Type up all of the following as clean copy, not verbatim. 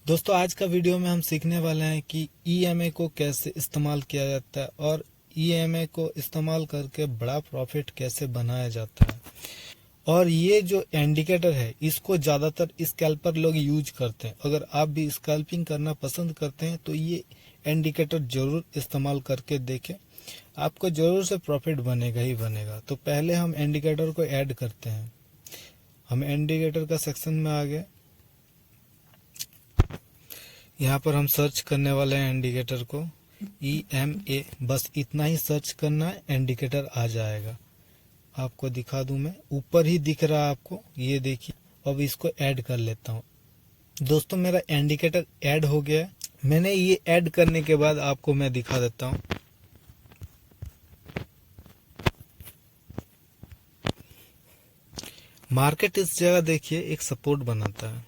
दोस्तों आज का वीडियो में हम सीखने वाले हैं कि ईएमए को कैसे इस्तेमाल किया जाता है और ईएमए को इस्तेमाल करके बड़ा प्रॉफिट कैसे बनाया जाता है। और ये जो इंडिकेटर है इसको ज़्यादातर स्कैल्पर लोग यूज करते हैं। अगर आप भी स्कैल्पिंग करना पसंद करते हैं तो ये इंडिकेटर जरूर इस्तेमाल करके देखें, आपको जरूर से प्रॉफिट बनेगा ही बनेगा। तो पहले हम इंडिकेटर को ऐड करते हैं। हम इंडिकेटर का सेक्शन में आ गए। यहाँ पर हम सर्च करने वाले हैं इंडिकेटर को EMA, बस इतना ही सर्च करना है, इंडिकेटर आ जाएगा। आपको दिखा दूं, मैं ऊपर ही दिख रहा है आपको, ये देखिए। अब इसको ऐड कर लेता हूँ। दोस्तों मेरा इंडिकेटर ऐड हो गया है। मैंने ये ऐड करने के बाद आपको मैं दिखा देता हूँ। मार्केट इस जगह देखिए एक सपोर्ट बनाता है।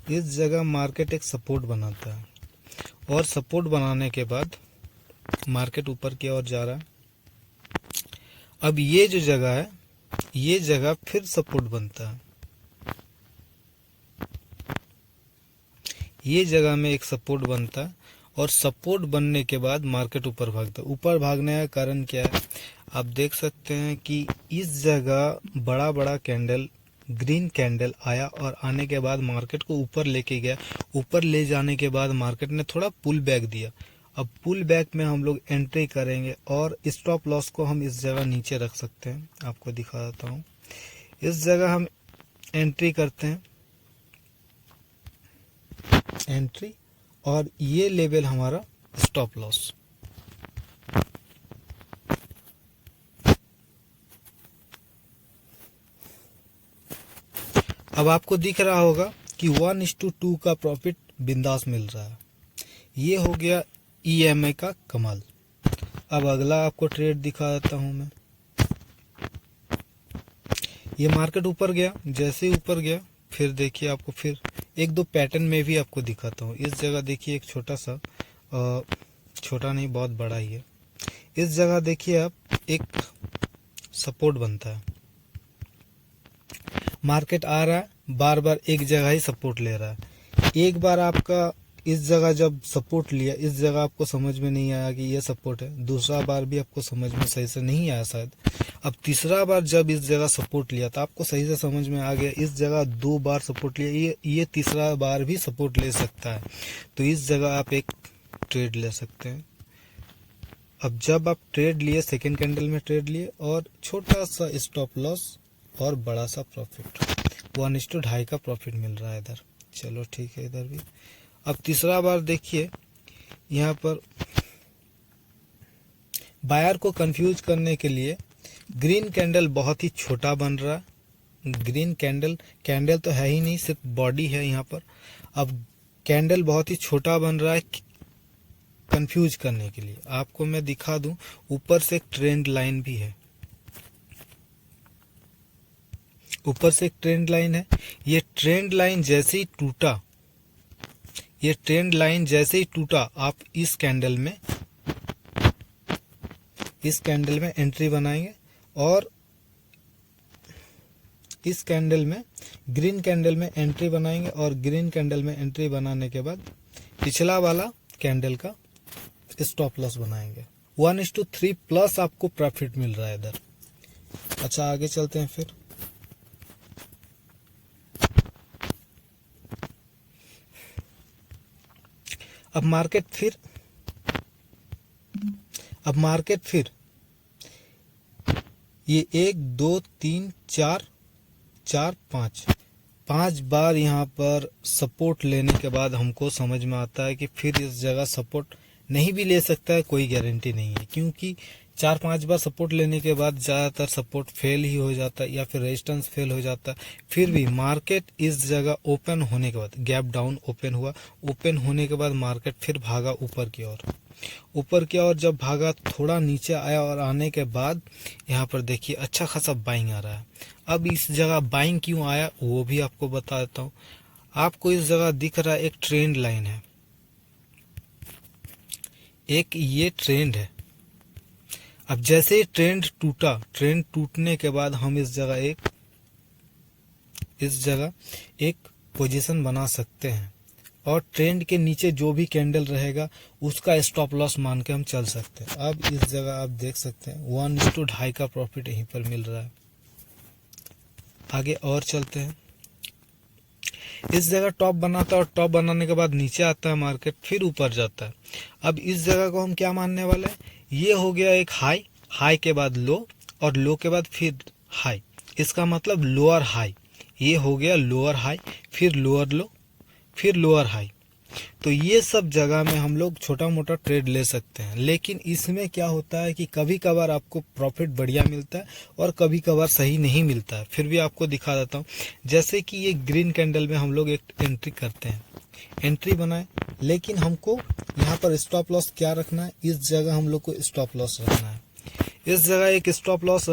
इस जगह मार्केट एक सपोर्ट बनाता है और सपोर्ट बनाने के बाद मार्केट ऊपर की ओर जा रहा है। अब ये जो जगह है, ये जगह फिर सपोर्ट बनता है। ये जगह में एक सपोर्ट बनता है और सपोर्ट बनने के बाद मार्केट ऊपर भागता है। ऊपर भागने का कारण क्या है, आप देख सकते हैं कि इस जगह बड़ा बड़ा कैंडल, ग्रीन कैंडल आया और आने के बाद मार्केट को ऊपर लेके गया। ऊपर ले जाने के बाद मार्केट ने थोड़ा पुल बैक दिया। अब पुल बैक में हम लोग एंट्री करेंगे और स्टॉप लॉस को हम इस जगह नीचे रख सकते हैं। आपको दिखा देता हूँ। इस जगह हम एंट्री करते हैं, एंट्री, और ये लेवल हमारा स्टॉप लॉस। अब आपको दिख रहा होगा कि 1:2 का प्रॉफिट बिंदास मिल रहा है। ये हो गया EMA का कमाल। अब अगला आपको ट्रेड दिखा देता हूं मैं। ये मार्केट ऊपर गया, जैसे ही ऊपर गया फिर देखिए, आपको फिर एक दो पैटर्न में भी आपको दिखाता हूँ। इस जगह देखिए एक छोटा सा, छोटा नहीं बहुत बड़ा ही है। इस जगह देखिए आप, एक सपोर्ट बनता है। मार्केट आ रहा है, बार बार एक जगह ही सपोर्ट ले रहा है। एक बार आपका इस जगह जब सपोर्ट लिया, इस जगह आपको समझ में नहीं आया कि ये सपोर्ट है। दूसरा बार भी आपको समझ में सही से नहीं आया शायद। अब तीसरा बार जब इस जगह सपोर्ट लिया तो आपको सही से समझ में आ गया। इस जगह 2 बार सपोर्ट लिया, ये तीसरा बार भी सपोर्ट ले सकता है। तो इस जगह आप एक ट्रेड ले सकते हैं। अब जब आप ट्रेड लिए, सेकेंड कैंडल में ट्रेड लिए और छोटा सा स्टॉप लॉस और बड़ा सा प्रॉफिट, 1:2.5 का प्रॉफिट मिल रहा है इधर। चलो ठीक है, इधर भी। अब तीसरा बार देखिए, यहाँ पर बायर को कंफ्यूज करने के लिए ग्रीन कैंडल बहुत ही छोटा बन रहा है। ग्रीन कैंडल तो है ही नहीं, सिर्फ बॉडी है यहाँ पर। अब कैंडल बहुत ही छोटा बन रहा है कंफ्यूज करने के लिए। आपको मैं दिखा दूं, ऊपर से एक ट्रेंड लाइन भी है। ऊपर से एक ट्रेंड लाइन है। ये ट्रेंड लाइन जैसे ही टूटा, ये ट्रेंड लाइन जैसे ही टूटा, आप इस कैंडल में एंट्री बनाएंगे और इस कैंडल में, ग्रीन कैंडल में एंट्री बनाएंगे और ग्रीन कैंडल में एंट्री बनाने के बाद पिछला वाला कैंडल का स्टॉप लॉस बनाएंगे। 1:3 प्लस आपको प्रॉफिट मिल रहा है इधर। अच्छा, आगे चलते हैं फिर। अब मार्केट फिर ये 1 2 3 4 5 बार यहाँ पर सपोर्ट लेने के बाद हमको समझ में आता है कि फिर इस जगह सपोर्ट नहीं भी ले सकता है, कोई गारंटी नहीं है। क्योंकि 4-5 बार सपोर्ट लेने के बाद ज़्यादातर सपोर्ट फेल ही हो जाता है या फिर रेजिस्टेंस फेल हो जाता है। फिर भी मार्केट इस जगह ओपन होने के बाद, गैप डाउन ओपन हुआ, ओपन होने के बाद मार्केट फिर भागा ऊपर की ओर। जब भागा, थोड़ा नीचे आया और आने के बाद यहाँ पर देखिए अच्छा खासा बाइंग आ रहा है। अब इस जगह बाइंग क्यों आया वो भी आपको बता देता हूँ। आपको इस जगह दिख रहा है एक ट्रेंड लाइन है, एक ये ट्रेंड है। अब जैसे ही ट्रेंड टूटा, ट्रेंड टूटने के बाद हम इस जगह एक इस जगह एक पोजीशन बना सकते हैं और ट्रेंड के नीचे जो भी कैंडल रहेगा उसका स्टॉप लॉस मान के हम चल सकते हैं। अब इस जगह आप देख सकते हैं 1:2 का प्रॉफिट यहीं पर मिल रहा है। आगे और चलते हैं। इस जगह टॉप बनाता है और टॉप बनाने के बाद नीचे आता है मार्केट, फिर ऊपर जाता है। अब इस जगह को हम क्या मानने वाले हैं, ये हो गया एक हाई, हाई के बाद लो और लो के बाद फिर हाई, इसका मतलब लोअर हाई। ये हो गया लोअर हाई, फिर लोअर लो, फिर लोअर हाई। तो ये सब जगह में हम लोग छोटा मोटा ट्रेड ले सकते हैं, लेकिन इसमें क्या होता है कि कभी कभार आपको प्रॉफिट बढ़िया मिलता है और कभी कभार सही नहीं मिलता है। फिर भी आपको दिखा देता हूँ। जैसे कि ये ग्रीन कैंडल में हम लोग एक एंट्री करते हैं, एंट्री बनाए, लेकिन हमको यहाँ पर स्टॉप लॉस क्या रखना है, इस जगह हम लोग को स्टॉप लॉस रखना है। इस जगह एक स्टॉप लॉस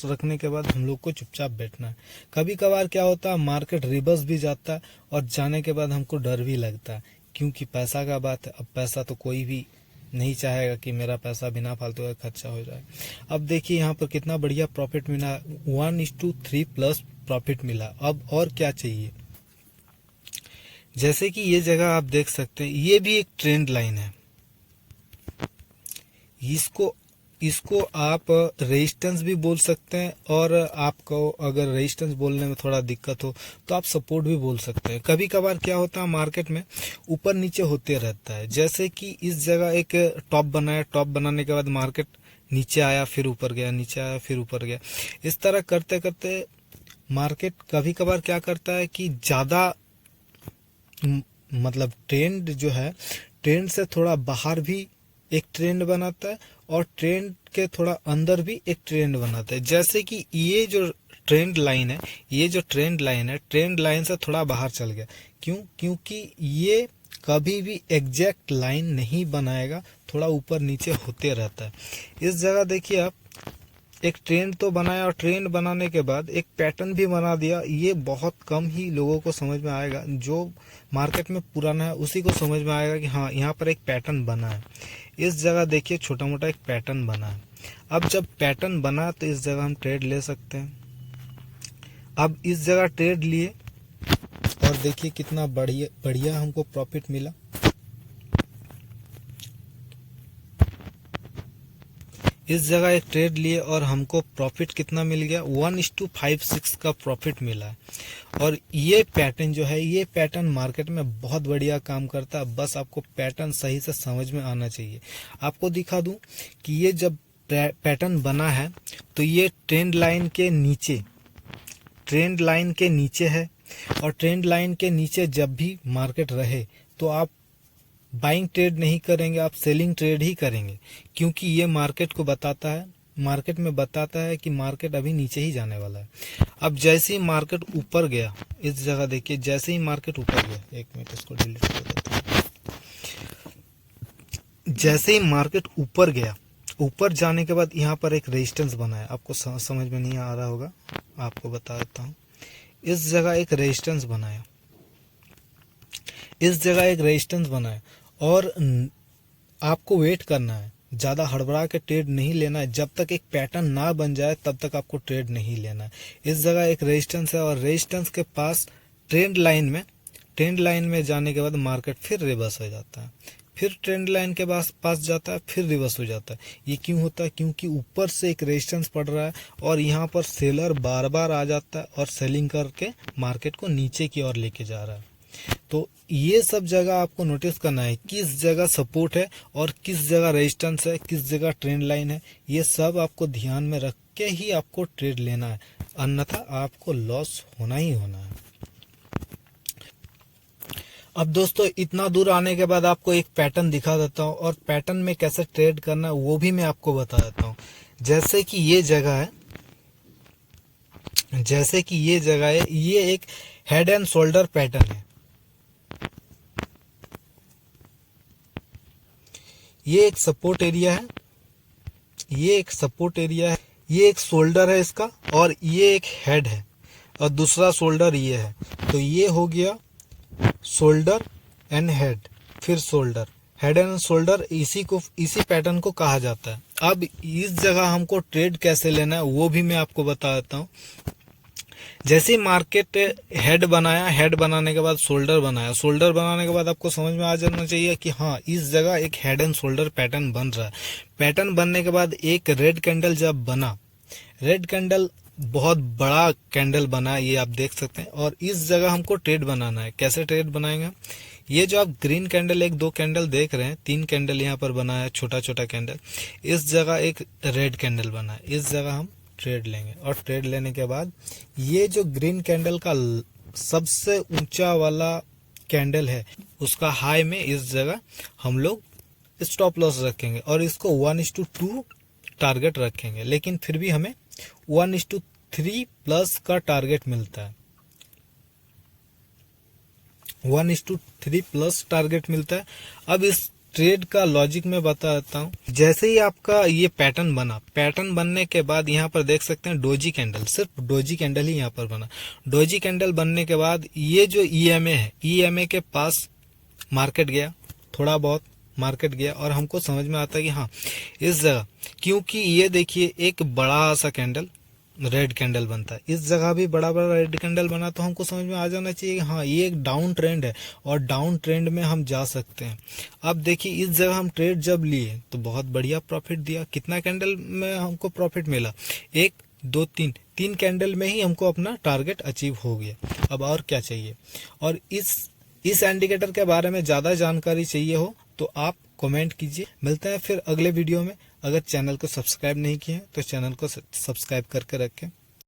रखने के बाद हम लोग को चुपचाप बैठना है। कभी कभार क्या होता है, मार्केट रिवर्स भी जाता है और जाने के बाद हमको डर भी लगता है, क्योंकि पैसा का बात है। अब पैसा तो कोई भी नहीं चाहेगा कि मेरा पैसा बिना फालतू का खर्चा हो जाए। अब देखिए यहाँ पर कितना बढ़िया प्रॉफिट मिला, 1:3 प्लस प्रॉफिट मिला। अब और क्या चाहिए। जैसे कि ये जगह आप देख सकते हैं, ये भी एक ट्रेंड लाइन है। इसको आप रेजिस्टेंस भी बोल सकते हैं, और आपको अगर रेजिस्टेंस बोलने में थोड़ा दिक्कत हो तो आप सपोर्ट भी बोल सकते हैं। कभी कभार क्या होता है, मार्केट में ऊपर नीचे होते रहता है। जैसे कि इस जगह एक टॉप बनाया, टॉप बनाने के बाद मार्केट नीचे आया, फिर ऊपर गया, नीचे आया, फिर ऊपर गया। इस तरह करते करते मार्केट कभी कभार क्या करता है कि ज़्यादा मतलब ट्रेंड जो है, ट्रेंड से थोड़ा बाहर भी एक ट्रेंड बनाता है और ट्रेंड के थोड़ा अंदर भी एक ट्रेंड बनाता है। जैसे कि ये जो ट्रेंड लाइन है, ट्रेंड लाइन से थोड़ा बाहर चल गया। क्यों? क्योंकि ये कभी भी एग्जैक्ट लाइन नहीं बनाएगा, थोड़ा ऊपर नीचे होते रहता है। इस जगह देखिए आप, एक ट्रेंड तो बनाया और ट्रेंड बनाने के बाद एक पैटर्न भी बना दिया। ये बहुत कम ही लोगों को समझ में आएगा, जो मार्केट में पुराना है उसी को समझ में आएगा कि हाँ यहाँ पर एक पैटर्न बना है। इस जगह देखिए छोटा मोटा एक पैटर्न बना है। अब जब पैटर्न बना तो इस जगह हम ट्रेड ले सकते हैं। अब इस जगह ट्रेड लिए और देखिए कितना बढ़िया हमको प्रॉफिट मिला। इस जगह एक ट्रेड लिए और हमको प्रॉफिट कितना मिल गया, 1:56 का प्रॉफिट मिला है। और ये पैटर्न जो है, ये पैटर्न मार्केट में बहुत बढ़िया काम करता है। बस आपको पैटर्न सही से समझ में आना चाहिए। आपको दिखा दूं कि ये जब पैटर्न बना है तो ये ट्रेंड लाइन के नीचे है, और ट्रेंड लाइन के नीचे जब भी मार्केट रहे तो आप बाइंग ट्रेड नहीं करेंगे, आप सेलिंग ट्रेड ही करेंगे, क्योंकि ये मार्केट में बताता है कि मार्केट अभी नीचे ही जाने वाला है। अब जैसे ही मार्केट ऊपर गया, इस जगह देखिए, जैसे ही मार्केट ऊपर गया, एक मिनट इसको डिलीट कर देता हूं। जैसे ही मार्केट ऊपर गया, ऊपर जाने के बाद यहाँ पर एक रेजिस्टेंस बना है। आपको समझ में नहीं आ रहा होगा, आपको बता देता हूँ। इस जगह एक रेजिस्टेंस बनाया, और आपको वेट करना है, ज़्यादा हड़बड़ा के ट्रेड नहीं लेना है। जब तक एक पैटर्न ना बन जाए तब तक आपको ट्रेड नहीं लेना है। इस जगह एक रेजिस्टेंस है, और रेजिस्टेंस के पास ट्रेंड लाइन में जाने के बाद मार्केट फिर रिवर्स हो जाता है, फिर ट्रेंड लाइन के पास जाता है, फिर रिवर्स हो जाता है। ये क्यों होता है? क्योंकि ऊपर से एक रेजिस्टेंस पड़ रहा है और यहाँ पर सेलर बार बार आ जाता है और सेलिंग करके मार्केट को नीचे की ओर लेके जा रहा है। तो ये सब जगह आपको नोटिस करना है, किस जगह सपोर्ट है और किस जगह रेजिस्टेंस है, किस जगह ट्रेंड लाइन है। ये सब आपको ध्यान में रख के ही आपको ट्रेड लेना है, अन्यथा आपको लॉस होना ही होना है। अब दोस्तों, इतना दूर आने के बाद आपको एक पैटर्न दिखा देता हूँ, और पैटर्न में कैसे ट्रेड करना है वो भी मैं आपको बता देता हूँ। जैसे कि ये जगह है, ये एक हेड एंड शोल्डर पैटर्न है। ये एक सपोर्ट एरिया है, ये एक शोल्डर है इसका, और ये एक हेड है, और दूसरा शोल्डर ये है। तो ये हो गया शोल्डर एंड हेड, फिर शोल्डर, हेड एंड शोल्डर। इसी पैटर्न को कहा जाता है। अब इस जगह हमको ट्रेड कैसे लेना है वो भी मैं आपको बता देता हूँ। जैसे ही मार्केट हेड बनाया, हेड बनाने के बाद शोल्डर बनाया, शोल्डर बनाने के बाद आपको समझ में आ जाना चाहिए कि हाँ इस जगह एक हेड एंड शोल्डर पैटर्न बन रहा है। पैटर्न बनने के बाद एक रेड कैंडल जब बना, रेड कैंडल बहुत बड़ा कैंडल बना, ये आप देख सकते हैं। और इस जगह हमको ट्रेड बनाना है। कैसे ट्रेड बनाएंगे? ये जो आप ग्रीन कैंडल, एक दो कैंडल देख रहे हैं, 3 कैंडल यहाँ पर बना है, छोटा छोटा कैंडल। इस जगह एक रेड कैंडल बना है, इस जगह हम ट्रेड लेंगे। और ट्रेड लेने के बाद ये जो ग्रीन कैंडल का सबसे ऊंचा वाला कैंडल है, उसका हाई में इस जगह हम लोग स्टॉप लॉस रखेंगे और इसको 1:2 टारगेट रखेंगे। लेकिन फिर भी हमें 1:3 प्लस का टारगेट मिलता है, 1:3 प्लस टारगेट मिलता है। अब इस ट्रेड का लॉजिक मैं बता देता हूँ। जैसे ही आपका ये पैटर्न बना, पैटर्न बनने के बाद यहाँ पर देख सकते हैं डोजी कैंडल, सिर्फ डोजी कैंडल ही यहाँ पर बना। डोजी कैंडल बनने के बाद ये जो ईएमए है, ईएमए के पास मार्केट गया, थोड़ा बहुत मार्केट गया और हमको समझ में आता है कि हाँ इस जगह, क्योंकि ये देखिए एक बड़ा सा कैंडल रेड कैंडल बनता है, इस जगह भी बड़ा बड़ा रेड कैंडल बना, तो हमको समझ में आ जाना चाहिए कि हाँ ये एक डाउन ट्रेंड है और डाउन ट्रेंड में हम जा सकते हैं। अब देखिए इस जगह हम ट्रेड जब लिए तो बहुत बढ़िया प्रॉफिट दिया। कितना कैंडल में हमको प्रॉफिट मिला? 1 2 3 कैंडल में ही हमको अपना टारगेट अचीव हो गया। अब और क्या चाहिए? और इस इंडिकेटर के बारे में ज़्यादा जानकारी चाहिए हो तो आप कमेंट कीजिए। मिलते हैं फिर अगले वीडियो में। अगर चैनल को सब्सक्राइब नहीं किए हैं तो चैनल को सब्सक्राइब करके रखें।